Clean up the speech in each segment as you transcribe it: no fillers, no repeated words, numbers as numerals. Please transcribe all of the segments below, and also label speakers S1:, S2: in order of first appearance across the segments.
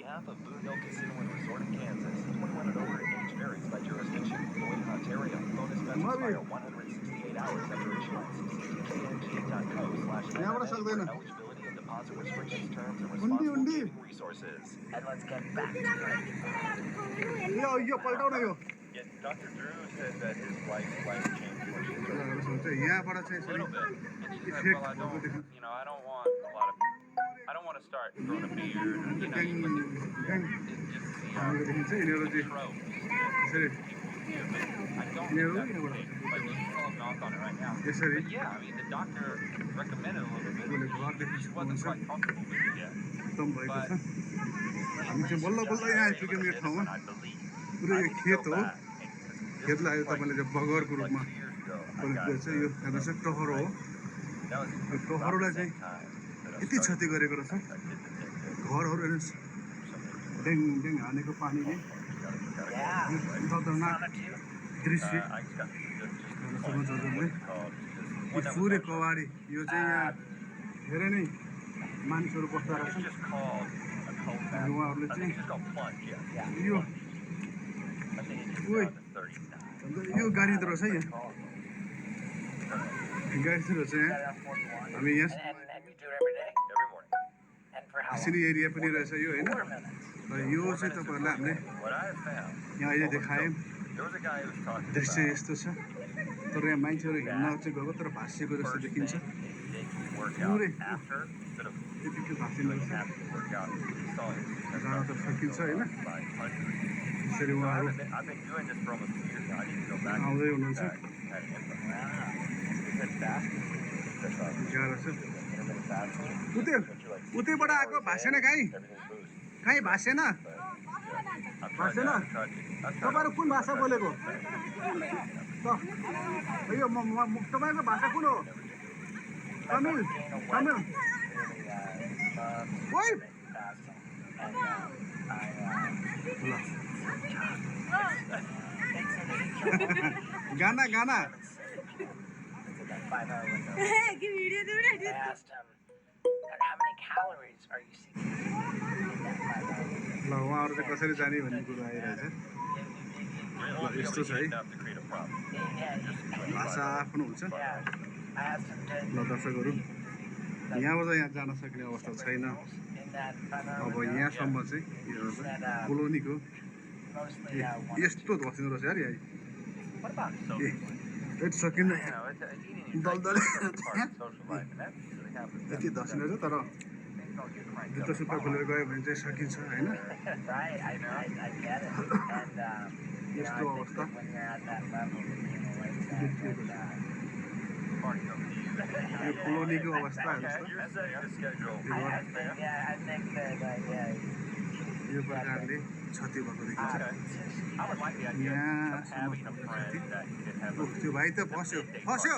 S1: behalf of Blue Hill Casino and Resort in Kansas, 21 and over age varies by jurisdiction. Void in Ontario. Bonus bets expire 168 hours after issuance. See kng.co/MMA for eligibility and deposit restrictions, terms, and responsible gaming resources. And let's get back to it.
S2: Yeah, Dr. Drew said that his wife's life changed when she started. A little bit. And she's like, well, I don't want to start growing a beard. It's just the trope. I don't think that's the case. Like, she's all knock on it right now. But yeah, I mean, the doctor recommended a little bit. She wasn't quite comfortable with it yet. But I believe.
S3: पुरै यो खेत हो खेतलाई तपाईले चाहिँ बगरको रूपमा प्रयोग गर्छ यो हेर्नु चाहिँ टहरो हो यो टहरोलाई चाहिँ यति क्षति गरेको रहेछ घरहरू हेर्नुहोस् ड्याङ ड्याङ हानेको पानीले यो खतरनाक दृश्य यो पुरै कवाडी यो चाहिँ यहाँ धेरै नै मानिसहरू बस्दा रहेछन् उहाँहरूले चाहिँ यो यो गाडी त रहेछ यहाँ गाडी त रहेछ यहाँ हामी यहाँ सिनी एरिया पनि रहेछ यो होइन र यो चाहिँ तपाईँहरूलाई हामीले यहाँ अहिले देखायौँ दृश्य यस्तो छ तर यहाँ मान्छेहरू हिँड्न चाहिँ गएको तर भाँसिएको जस्तो देखिन्छ पुरै त्यतिकै भाँसिँदो रहेछ जान त सकिन्छ होइन यसरी उहाँहरू आउँदै हुनुहुन्छ उतैबाट आएको भाषेन कहीँ भाषेन तपाईँहरू कुन भाषा बोलेको यो तपाईँको भाषा कुन हो तमिल गाना ल उहाँहरू चाहिँ कसरी जाने भन्ने कुरो आइरहेछ ल यस्तो छ है भाषा आफ्नो हुन्छ ल दर्शकहरू यहाँबाट यहाँ जान सक्ने अवस्था छैन अब यहाँसम्म चाहिँ यो कोलोनीको यस्तो धसिँदो रहेछ यार यहाँ यति सकिँदैन दलदल यति धसिँदो रहेछ तर जुत्ता सुत्ता खोलेर गयो भने चाहिँ सकिन्छ होइन यस्तो अवस्था यो कोलोनीको अवस्था यो प्रकारले क्षति भएको देखिन्छ त्यो भाइ त फस्यो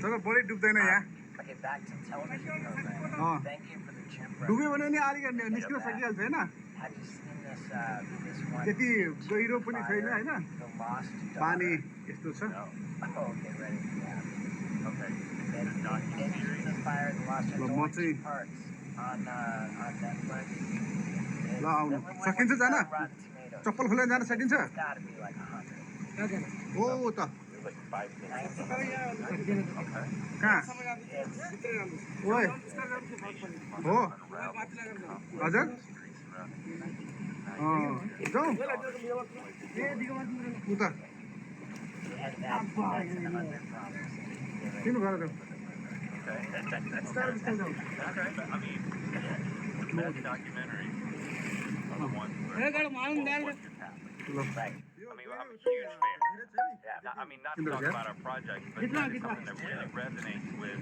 S3: तर बढी डुब्दैन यहाँ डुब्यो भने नि अलिकति निस्किन सकिहाल्छ होइन त्यति गहिरो पनि छैन होइन पानी यस्तो छ ल म चाहिँ ल आउनु सकिन्छ जान चप्पल खोलेर जान सकिन्छ हो त कहाँ ओए हो हजुर जाउँ उता किन गरेर
S2: I'm a huge fan. I mean, not to talk about our project, but it's something that really resonates with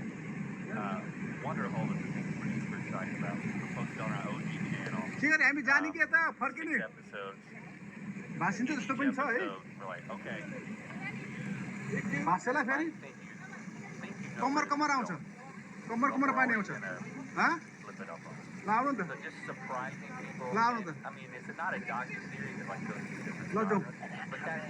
S2: Wonderhole is the thing we're super excited about. We're posted on our OG channel.
S3: हामी जाने के त फर्किने
S2: Episodes.
S3: भाषिन्छ जस्तो पनि छ है
S2: We're like, okay.
S3: भाषालाई फेरि कमर आउँछ कमर पानी आउँछ ल आउनु नि त ल आउनु त
S2: I mean, it's not a docu-series, it like goes through different
S3: ल जाउँ
S2: but that